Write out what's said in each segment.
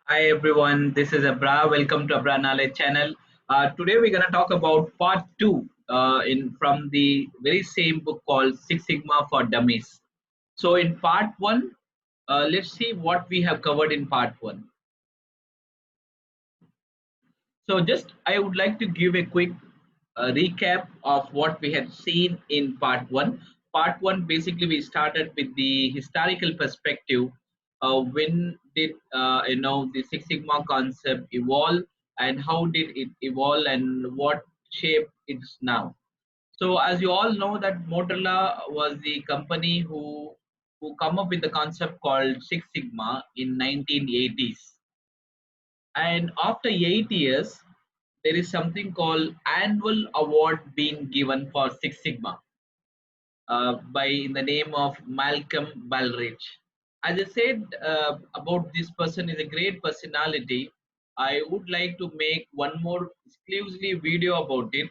Hi everyone, this is Abra. Welcome to Abra Knowledge channel. Today we're gonna talk about part two in from the very same book called Six Sigma for Dummies. So in part one, let's see what we have covered in part one. So just I would like to give a quick recap of what we had seen in part one. Part one, basically, we started with the historical perspective. When did the Six Sigma concept evolve, and how did it evolve, and what shape it's now? So, as you all know, that Motorola was the company who come up with the concept called Six Sigma in 1980s, and after 8 years there is something called annual award being given for Six Sigma by in the name of Malcolm Baldrige. As I said about this person is a great personality. I would like to make one more exclusively video about it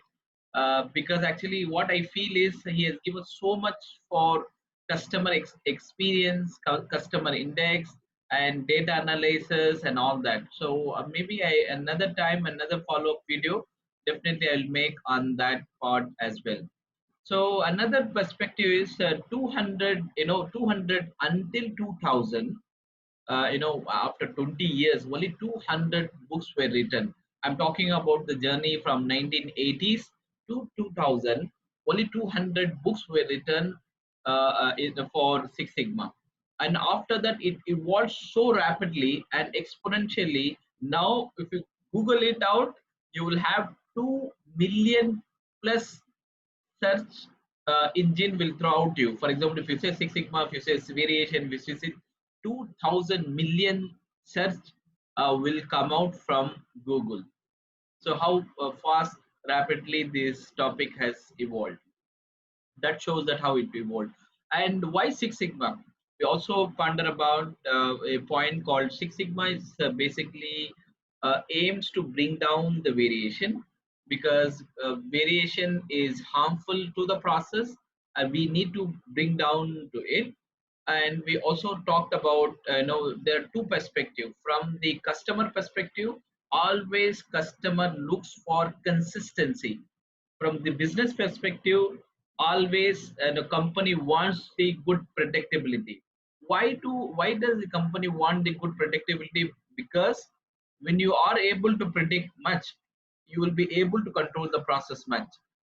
because actually what I feel is he has given so much for customer experience, customer index, and data analysis and all that. So maybe I another time another follow up video definitely I'll make on that part as well. So another perspective is 200, 200 until 2000, after 20 years, only 200 books were written. I'm talking about the journey from 1980s to 2000. Only 200 books were written for Six Sigma. And after that, it evolved so rapidly and exponentially. Now, if you Google it out, you will have 2 million plus search engine will throw out you. For example, if you say Six Sigma, if you say variation, if you say 2000 million search will come out from Google. So how fast, rapidly this topic has evolved. That shows that how it evolved. And why Six Sigma? We also ponder about a point called Six Sigma is basically aims to bring down the variation because variation is harmful to the process and we need to bring down to it. And we also talked about there are two perspectives. From the customer perspective, always customer looks for consistency. From the business perspective, always the company wants the good predictability. Why does the company want the good predictability? Because when you are able to predict much, you will be able to control the process much.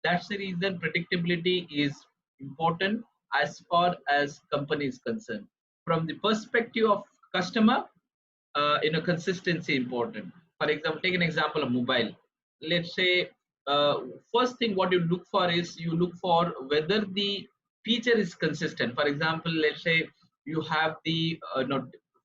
That's the reason predictability is important as far as company is concerned. From the perspective of customer, consistency important. For example, take an example of mobile. Let's say uh, first thing what you look for is you look for whether the feature is consistent. For example, let's say you have the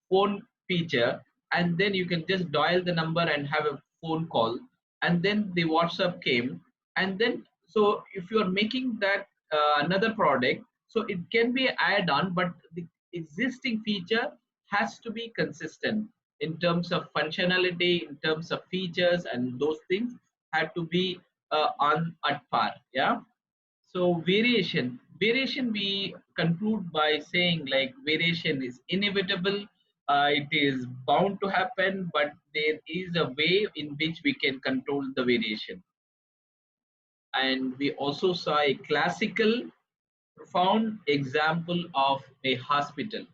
phone feature, and then you can just dial the number and have a phone call, and then the WhatsApp came, and then so if you are making that another product, so it can be add on, but the existing feature has to be consistent in terms of functionality, in terms of features, and those things had to be on at par. Yeah. So variation we conclude by saying like variation is inevitable. It is bound to happen, but there is a way in which we can control the variation. And we also saw a classical, profound example of a hospital.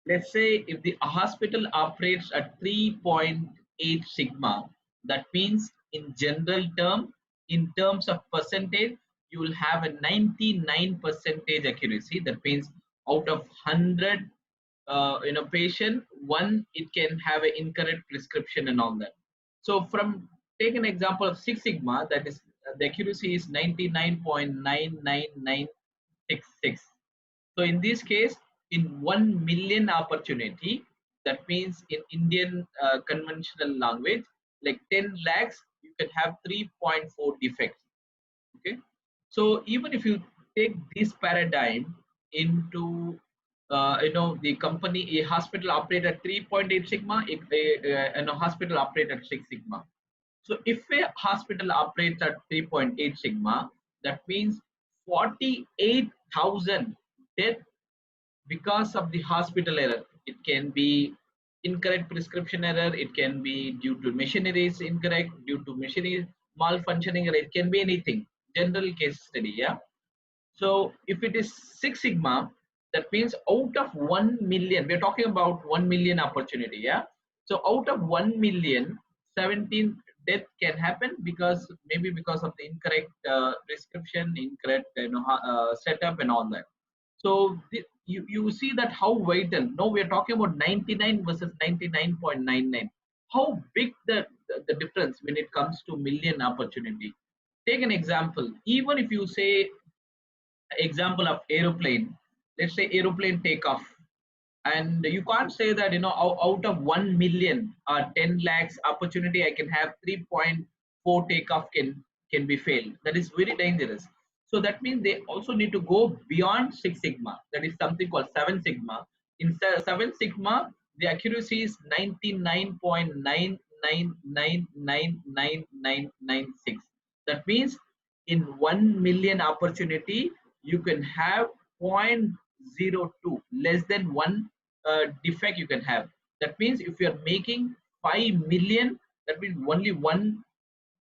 Let's say if the hospital operates at 3.8 sigma, that means in general term, in terms of percentage, you will have a 99 percentage accuracy. That means out of 100 patient, one it can have an incorrect prescription and all that. So from take an example of Six Sigma, that is the accuracy is 99.99966. So in this case, in 1 million opportunity, that means in Indian conventional language, like 10 lakhs, you can have 3.4 defects. Okay. So even if you take this paradigm into the company, a hospital operate at 3.8 sigma, if a hospital operate at 6 sigma. So if a hospital operates at 3.8 sigma, that means 48,000 death because of the hospital error. It can be incorrect prescription error, it can be due to machinery is incorrect, due to machinery malfunctioning, or it can be anything. General case study, yeah. So if it is Six Sigma, that means out of 1 million, we're talking about 1 million opportunity, yeah. So out of 1 million, 17 death can happen because maybe because of the incorrect prescription, incorrect setup and all that. So you see that how vital. Now we are talking about 99 versus 99.99. How big the difference when it comes to million opportunity. Take an example. Even if you say example of aeroplane, let's say aeroplane takeoff, and you can't say that out of 1 million or 10 lakhs opportunity I can have 3.4 takeoff can be failed. That is very dangerous. So that means they also need to go beyond Six Sigma. That is something called Seven Sigma. In Seven Sigma, the accuracy is 99.999999996. That means in 1 million opportunity you can have 0.02, less than one defect you can have. That means if you are making 5 million, that means only one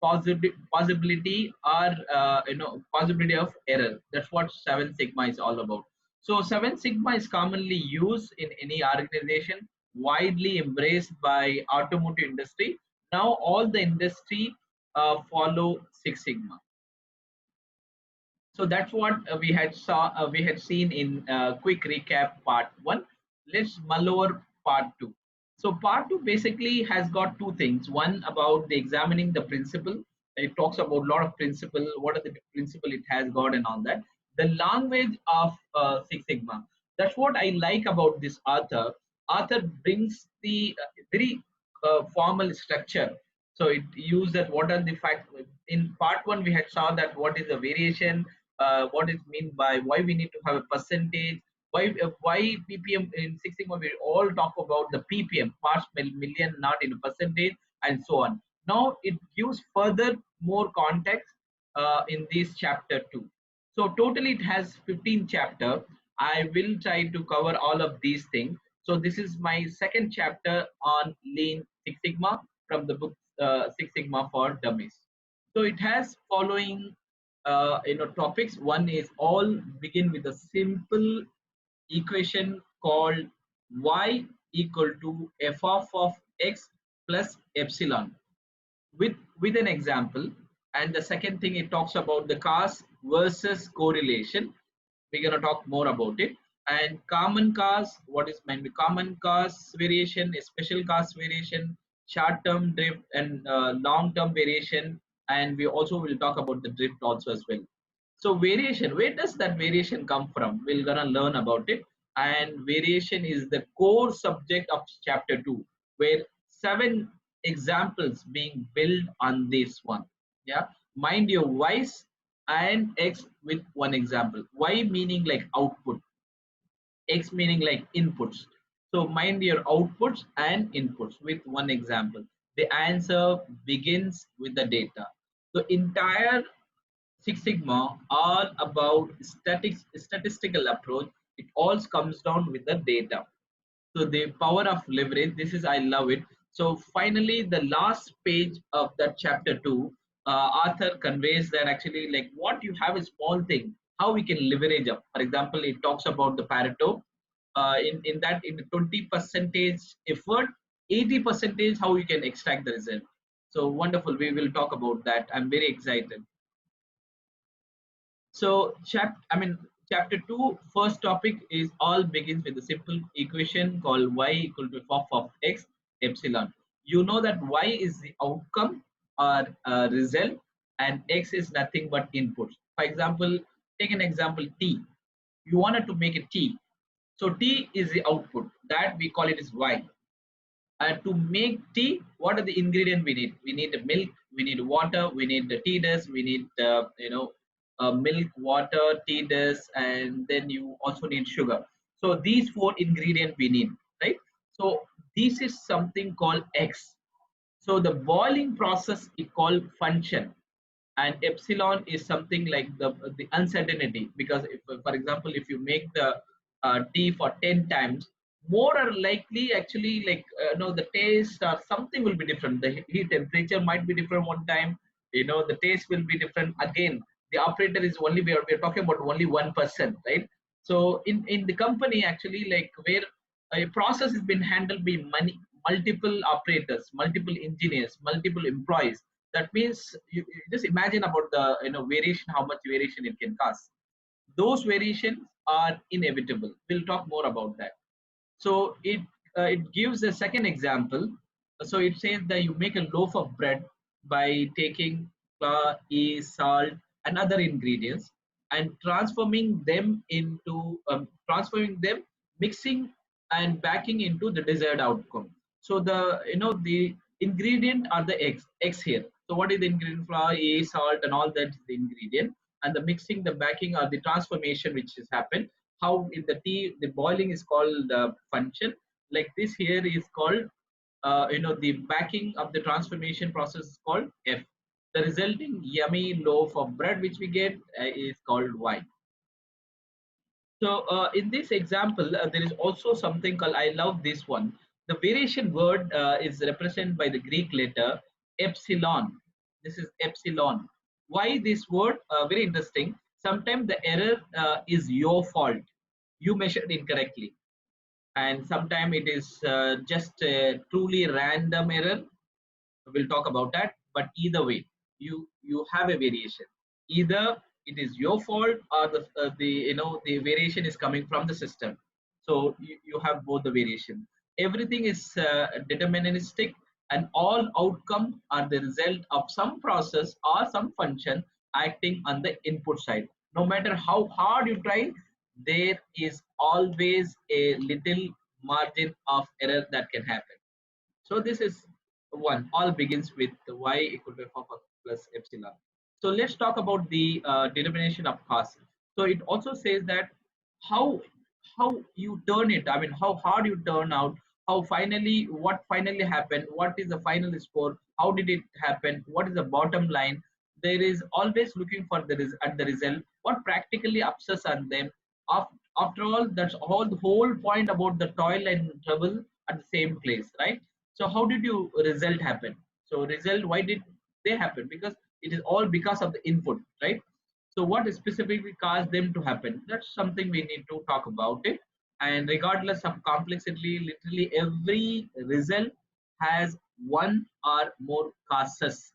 possibility or possibility of error. That's what Seven Sigma is all about. So Seven Sigma is commonly used in any organization, widely embraced by automotive industry. Now all the industry follow Six Sigma. So that's what we had seen in quick recap part 1. Let's mull over part 2. So part 2 basically has got two things. One about the examining the principle. It talks about a lot of principle, what are the principle it has got and all that. The language of Six Sigma. That's what I like about this author. Author brings the very formal structure. So it used that what are the facts. In part 1 we had saw that what is the variation, what is mean by why we need to have a percentage, why ppm. In Six Sigma we all talk about the ppm, parts per million, not in a percentage, and so on. Now it gives further more context in this chapter 2. So totally it has 15 chapter. I will try to cover all of these things. So this is my second chapter on Lean Six Sigma from the book Six Sigma for Dummies. So it has following topics. One is all begin with a simple equation called y equal to f of x plus epsilon with an example. And the second thing, it talks about the cause versus correlation. We're going to talk more about it. And common cause, what is meant by common cause variation, a special cause variation, short term drift, and long term variation. And we also will talk about the drift also as well. So variation, where does that variation come from? We're gonna learn about it. And variation is the core subject of chapter 2, where 7 examples being built on this one. Yeah, mind your y's and x with one example. Y meaning like output, x meaning like inputs. So mind your outputs and inputs with one example. The answer begins with the data. So entire Six Sigma all about statistical approach. It all comes down with the data. So the power of leverage, this is, I love it. So finally the last page of that chapter 2, author conveys that actually like what you have a small thing, how we can leverage up. For example, it talks about the Pareto. In that, in 20 percentage effort, 80 percentage how you can extract the result. So wonderful, we will talk about that. I'm very excited. So chapter 2 first topic is all begins with a simple equation called y equal to f of x epsilon. You know that y is the outcome or result, and x is nothing but input. For example, take an example t. You wanted to make a tea. So t is the output, that we call it as y. To make tea, what are the ingredients we need? We need the milk, we need water, we need the tea dust, we need milk, water, tea dust, and then you also need sugar. So these 4 ingredients we need, right? So this is something called x. So the boiling process is called function, and epsilon is something like the uncertainty. Because if, for example, if you make the tea for 10 times, more are likely actually like the taste or something will be different. The heat temperature might be different one time. The taste will be different again. The operator is only, we are talking about only 1%, right? So in the company actually, like where a process has been handled by many multiple operators, multiple engineers, multiple employees. That means you just imagine about the variation, how much variation it can cause. Those variations are inevitable. We'll talk more about that. So it gives a second example. So it says that you make a loaf of bread by taking flour, yeast, salt, and other ingredients, and transforming them, mixing and backing into the desired outcome. So the ingredient are the eggs here. So what is the ingredient? Flour, yeast, salt, and all that is the ingredient, and the mixing, the backing, or the transformation which has happened. How in the tea the boiling is called function, like this here is called the backing of the transformation process is called F. The resulting yummy loaf of bread which we get is called Y. So in this example, there is also something called, I love this one. The variation word is represented by the Greek letter epsilon. This is epsilon. Why this word? Very interesting. Sometimes the error is your fault. You measured incorrectly, and sometimes it is just a truly random error. We'll talk about that, but either way, you have a variation. Either it is your fault, or the variation is coming from the system. So you have both the variation. Everything is deterministic, and all outcome are the result of some process or some function acting on the input side. No matter how hard you try, there is always a little margin of error that can happen. So this is one. All begins with the y equal to f of x plus epsilon. So let's talk about the determination of cos. So it also says that how how you turn it. I mean, how hard you turn out. How finally, what finally happened? What is the final score? How did it happen? What is the bottom line? There is always looking for at the result. What practically upsets on them. Af- After all, that's all the whole point about the toil and trouble at the same place, right? So how did you result happen? So result, why did they happen? Because it is all because of the input, right? So what specifically caused them to happen? That's something we need to talk about it. And regardless of complexity, literally every result has one or more causes.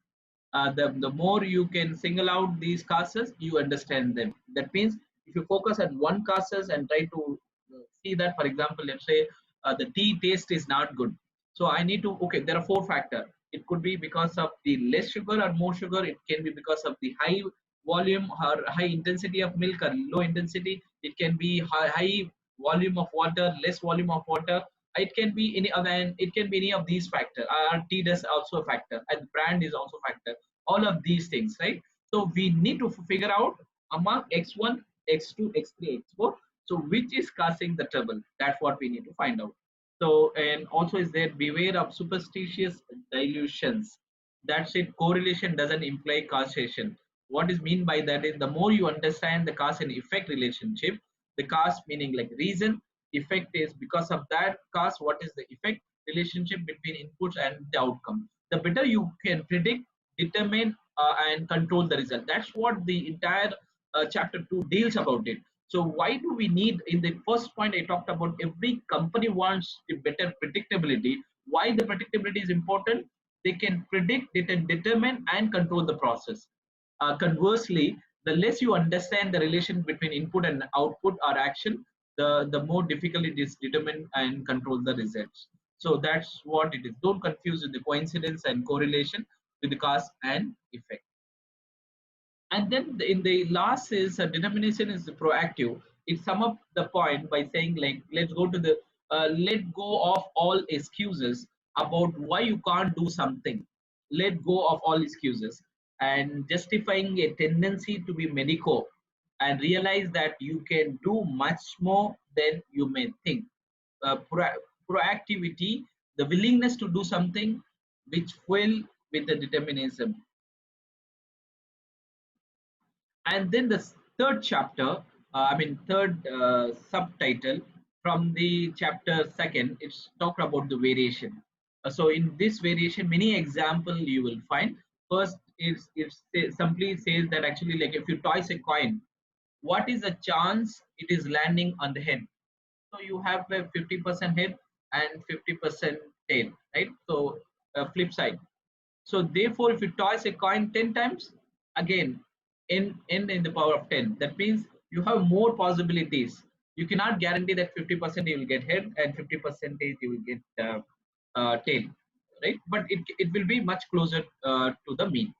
The more you can single out these causes, you understand them. That means if you focus on one causes and try to see that, for example, let's say the tea taste is not good. So I need to, okay, there are four factors. It could be because of the less sugar or more sugar. It can be because of the high volume or high intensity of milk or low intensity. It can be high volume of water, less volume of water. It can be any other, and it can be any of these factors. Tea does also a factor, and brand is also a factor. All of these things, right? So we need to figure out among x1, x2, x3, x4. So which is causing the trouble? That's what we need to find out. So, and also is there, beware of superstitious dilutions. That's it. Correlation doesn't imply causation. What is mean by that is the more you understand the cause and effect relationship, the cause meaning like reason, effect is because of that cause, what is the effect relationship between inputs and the outcome. The better you can predict, determine, and control the result. That's what the entire chapter 2 deals about it. So why do we need, in the first point I talked about, every company wants a better predictability. Why the predictability is important? They can predict, they can determine and control the process. Conversely, the less you understand the relation between input and output or action, the more difficult it is determine and control the results. So that's what it is. Don't confuse with the coincidence and correlation with the cause and effect. And then in the last is determination is proactive. It sum up the point by saying like, let go of all excuses about why you can't do something. Let go of all excuses and justifying a tendency to be medico, and realize that you can do much more than you may think. uh, pro- Proactivity, the willingness to do something which will with the determinism. And then the third chapter, third subtitle, from the chapter second, it's talked about the variation. So in this variation, many example you will find. First is it simply says that actually, like if you toss a coin, what is the chance it is landing on the head? So you have a 50% head and 50% tail, right? So flip side. So therefore, if you toss a coin 10 times, again, in the power of 10. That means you have more possibilities. You cannot guarantee that 50% you will get head and 50% you will get tail, right? But it will be much closer to the mean.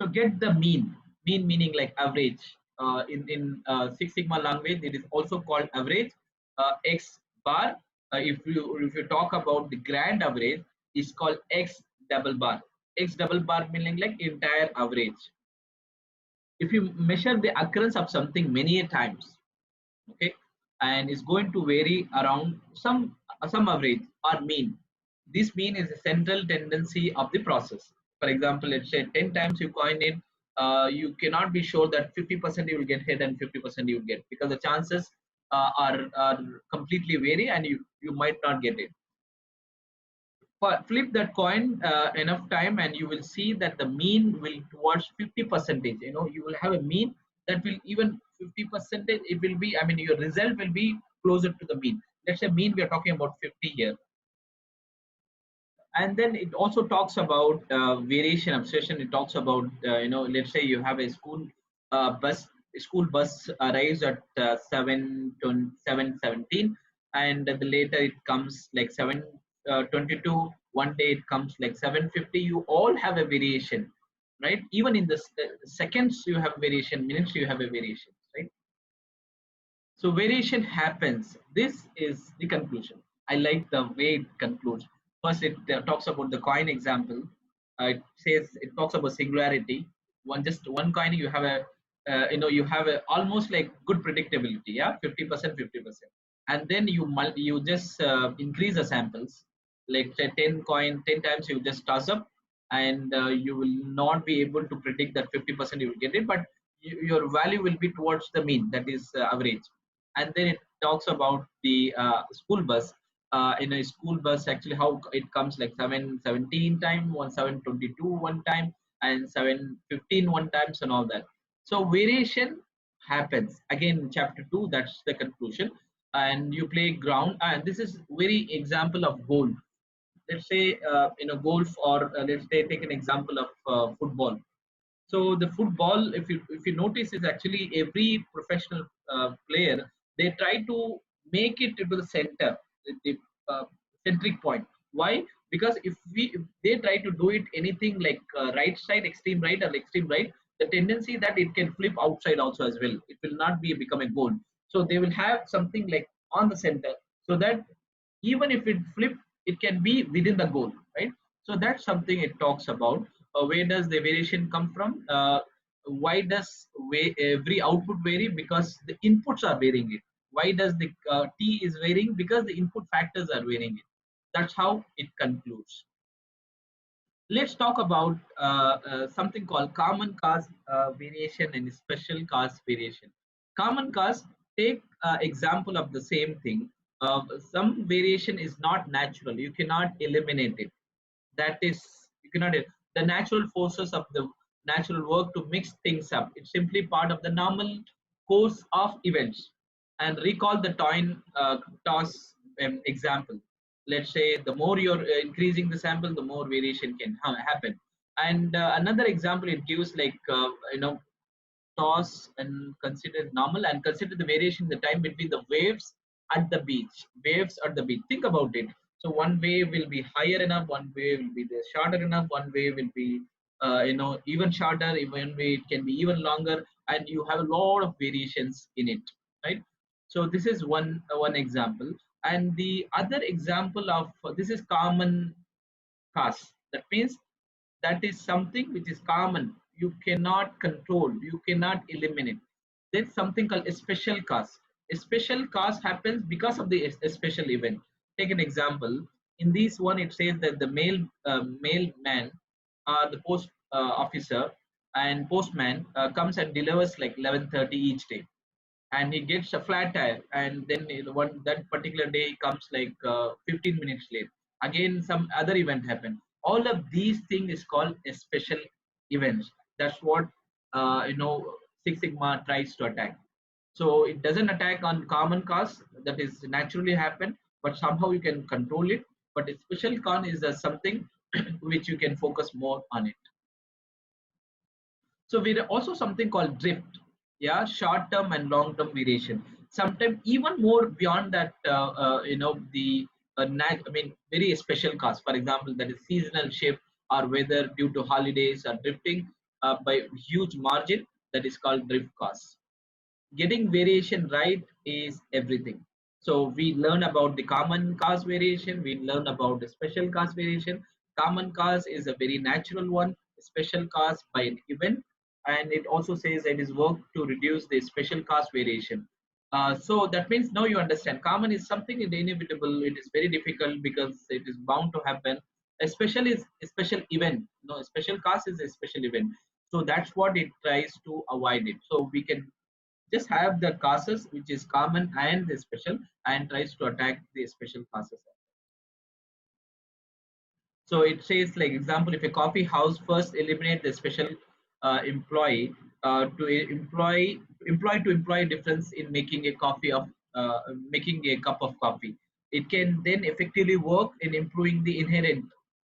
So get the mean. Mean meaning like average. In Six Sigma language, it is also called average. X bar. If you talk about the grand average, is called X double bar. X double bar meaning like entire average. If you measure the occurrence of something many a times, okay, and is going to vary around some average or mean. This mean is a central tendency of the process. For example, let's say 10 times you coin it, you cannot be sure that 50% you will get hit and 50% you will get, because the chances are completely vary and you might not get it. Flip that coin enough time and you will see that the mean will towards 50 percentage. You will have a mean that will even 50 percentage, it will be, I mean, your result will be closer to the mean. Let's say mean, we are talking about 50 here. And then it also talks about variation obsession. It talks about let's say you have a school bus arrives at 7:17, and the later it comes like 7:22. One day it comes like 7:50. You all have a variation, right? Even in the seconds you have variation, minutes you have a variation, right? So variation happens. This is the conclusion. I like the way it concludes. First, it talks about the coin example. It talks about singularity. Just one coin, you have you have a almost like good predictability. Yeah, 50%, 50%, and then you just increase the samples. Like say 10 coin, 10 times you just toss up, and you will not be able to predict that 50% you will get it, but your value will be towards the mean, that is average. And then it talks about the school bus. In a school bus, actually how it comes like 7:17 time, 7:22 one time, and 7:15 one times, and all that. So variation happens again in chapter 2. That's the conclusion. And you play ground, and this is very example of goal. Let's say golf, or let's say take an example of football. So the football, if you notice, is actually every professional player, they try to make it into the center, the uh, centric point. Why? Because if they try to do it anything like right side, extreme right, or extreme right, the tendency that it can flip outside also as well. It will not be become a goal. So they will have something like on the center, so that even if it flip, it can be within the goal, right? So that's something it talks about. Where does the variation come from? Why does every output vary? Because the inputs are varying it. Why does the t is varying? Because the input factors are varying it. That's how it concludes. Let's talk about something called common cause variation and special cause variation. Common cause, take example of the same thing. Some variation is not natural. You cannot eliminate it. That is, you cannot, the natural forces of the natural work to mix things up. It's simply part of the normal course of events. And recall the toss example. Let's say the more you're increasing the sample, the more variation can happen. And another example it gives, like toss and consider normal, and consider the variation in the time between the waves at the beach. Waves at the beach, think about it. So one wave will be higher enough, one wave will be shorter enough, one wave will be even shorter, even way it can be even longer, and you have a lot of variations in it, right? So this is one example. And the other example of this is common cause. That means that is something which is common. You cannot control, you cannot eliminate. There's something called a special cause. A special cause happens because of the a special event. Take an example. In this one, it says that the mailman, the post officer and postman comes and delivers like 11:30 each day. and he gets a flat tire, and then one that particular day he comes like 15 minutes late, again some other event happened. All of these things is called a special events. That's what Six Sigma tries to attack. So it doesn't attack on common cause that is naturally happen, but somehow you can control it. But a special con is something which you can focus more on it. So we also something called drift, yeah, short term and long term variation. Sometimes even more beyond that, the I mean very special cause. For example, that is seasonal shift or weather due to holidays or drifting by huge margin. That is called drift cause. Getting variation right is everything. So we learn about the common cause variation, we learn about the special cause variation. Common cause is a very natural one, special cause by an event, and it also says it is work to reduce the special cause variation. So that means now you understand common is something is inevitable, it is very difficult because it is bound to happen. A special is a special event, no, a special cause is a special event. So that's what it tries to avoid it. So we can just have the causes which is common and the special, and tries to attack the special causes. So it says like example, if a coffee house first eliminate the special employee to employ difference in making a coffee of making a cup of coffee, it can then effectively work in improving the inherent,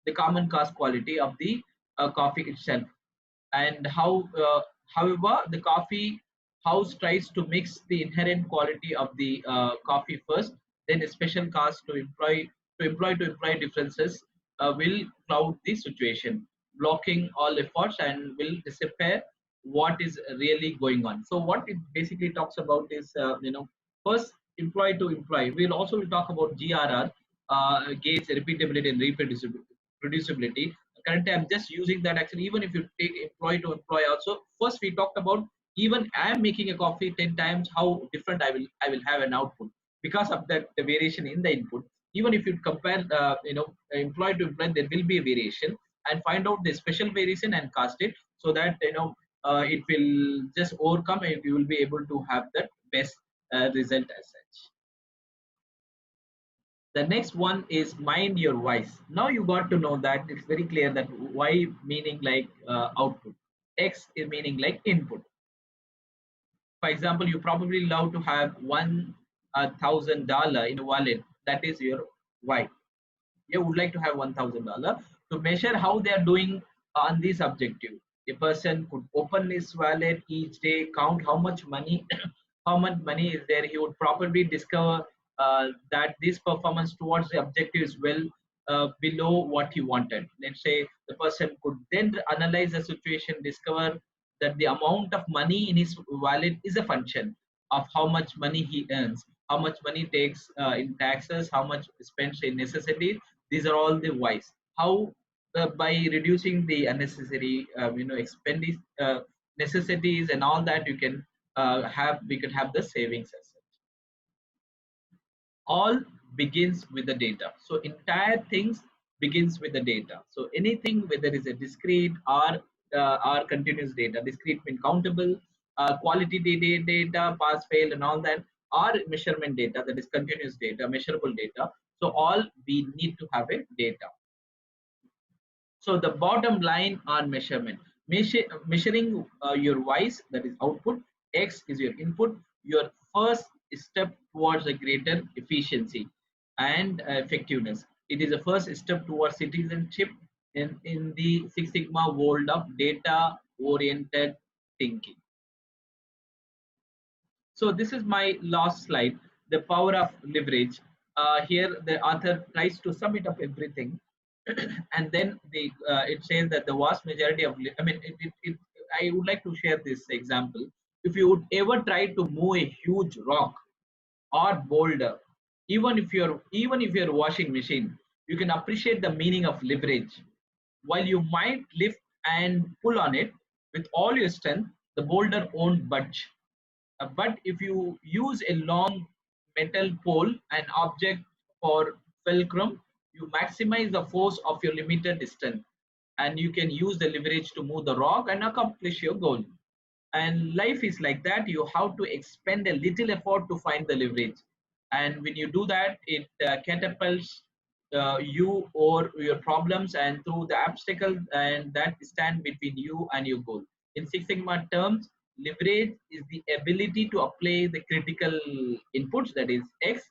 the common cause quality of the coffee itself. And however the coffee house tries to mix the inherent quality of the coffee first, then a special cause to employ differences will cloud the situation, blocking all efforts and will disappear what is really going on. So what it basically talks about is first employee to employee. We'll also will talk about GRR, gauge repeatability and reproducibility. Currently I'm just using that. Actually, even if you take employee to employee also, first we talked about even I am making a coffee 10 times, how different I will have an output because of that the variation in the input. Even if you compare employee to employee, there will be a variation, and find out the special variation and cast it, so that it will just overcome and you will be able to have that best result as such. The next one is mind your whys. Now you got to know that it's very clear that y meaning like output, x is meaning like input. For example, you probably love to have $1,000 in a wallet. That is your why. You would like to have $1,000 to measure how they are doing on this objective. A person could open his wallet each day, count how much money how much money is there. He would probably discover that this performance towards the objective is well below what he wanted. Let's say the person could then analyze the situation, discover that the amount of money in his wallet is a function of how much money he earns, how much money takes in taxes, how much spends in necessities. These are all the whys. How by reducing the unnecessary expenditure, necessities and all that, you can have we could have the savings as such. All begins with the data. So entire things begins with the data. So anything, whether it's a discrete or continuous data, discrete mean countable, quality data, pass fail and all that, or measurement data, that is continuous data, measurable data. So all we need to have a data. So the bottom line on measurement, measuring your Y's, that is output, X is your input, your first step towards a greater efficiency and effectiveness. It is the first step towards citizenship in the Six Sigma world of data oriented thinking. So this is my last slide, the power of leverage. Here the author tries to sum it up everything, and then it says that the vast majority of, I mean, I would like to share this example. If you would ever try to move a huge rock or boulder, even if you're washing machine, you can appreciate the meaning of leverage. While you might lift and pull on it with all your strength, the boulder won't budge. But if you use a long metal pole and object for fulcrum, you maximize the force of your limited distance, and you can use the leverage to move the rock and accomplish your goal. And life is like that. You have to expend a little effort to find the leverage, and when you do that, it catapults you or your problems and through the obstacle and that stand between you and your goal. In Six Sigma terms, leverage is the ability to apply the critical inputs, that is X,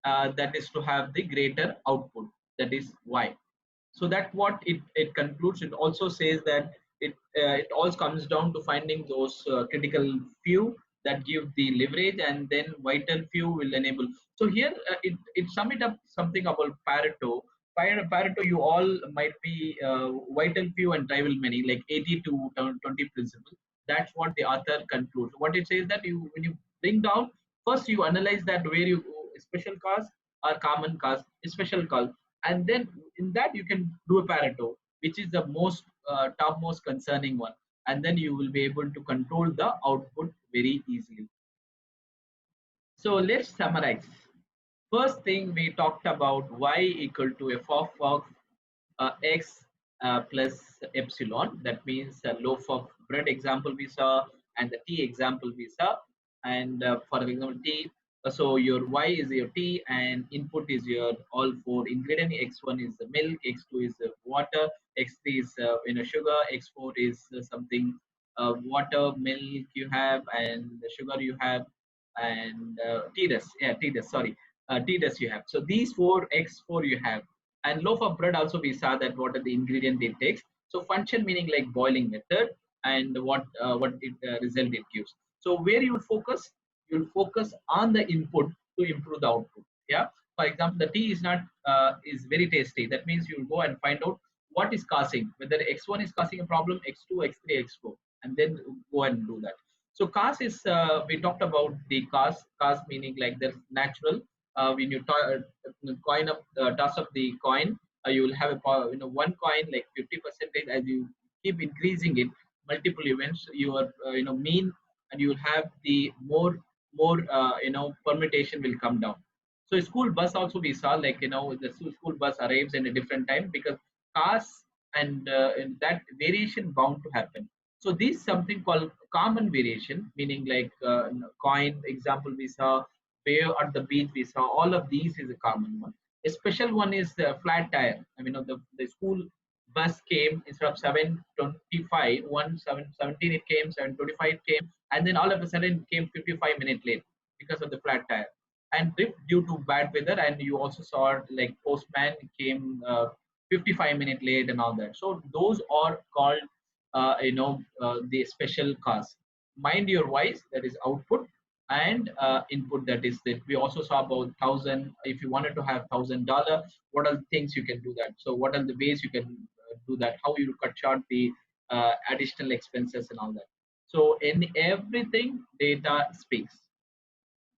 that is to have the greater output, that is Y. So that what it concludes. It also says that it all comes down to finding those critical few that give the leverage, and then vital few will enable. So here it sum it up something about Pareto. Pareto, you all might be vital few and trivial many, like 80 to 20 principle. That's what the author concludes. What it says that you, when you bring down, first you analyze that where you special cause or common cause, special cause, and then in that you can do a Pareto, which is the most topmost concerning one, and then you will be able to control the output very easily. So let's summarize. First thing, we talked about y equal to f of x plus epsilon. That means a loaf of bread example we saw, and the tea example we saw. And for example, tea. So your y is your tea, and input is your all four ingredient. X1 is the milk, X2 is the water, X3 is sugar, X4 is something water, milk you have, and the sugar you have, and tea dust. Yeah, tea dust. Sorry, tea dust you have. So these four X4 you have, and loaf of bread also we saw that what are the ingredient it takes. So function meaning like boiling method, and what it result it gives. So where you will focus, you'll focus on the input to improve the output. Yeah, for example, the tea is not is very tasty. That means you'll go and find out what is causing, whether x1 is causing a problem, x2, x3, x4, and then go and do that. So cause is we talked about the cause meaning like the natural. When you coin up toss up the coin, you will have a one coin like 50 percentage. As you keep increasing it multiple events, your mean, and you will have the more permutation will come down. So school bus also we saw, like the school bus arrives in a different time because cars and that variation bound to happen. So this something called common variation, meaning like coin example we saw, wave at the beach we saw. All of these is a common one. A special one is the flat tire. I mean, the school bus came instead of 7:25, 17 it came, 7:25 came, and then all of a sudden it came 55 minutes late because of the flat tire and drift due to bad weather. And you also saw like postman came 55 minutes late and all that. So those are called the special cause. Mind your voice, that is output, and input, that is that we also saw about 1,000. If you wanted to have $1,000, what are the things you can do that? So what are the ways you can do that? How you cut short the additional expenses and all that? So in everything, data speaks.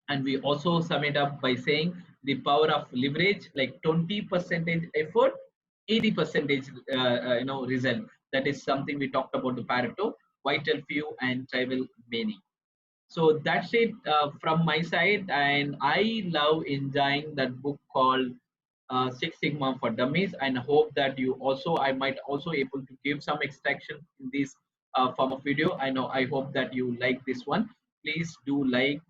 And we also sum it up by saying the power of leverage, like 20 percentage effort, 80 percentage result. That is something we talked about, the Pareto, vital few and tribal many. So that's it from my side, and I love enjoying that book called Six Sigma for Dummies, and hope that you also, I might also able to give some extraction in this form of video. I hope that you like this one. Please do like,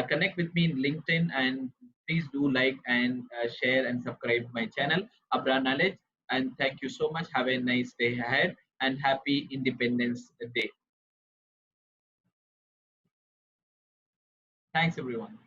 connect with me in LinkedIn, and please do like and share and subscribe my channel, Abra Knowledge. And thank you so much. Have a nice day ahead, and happy Independence Day. Thanks everyone.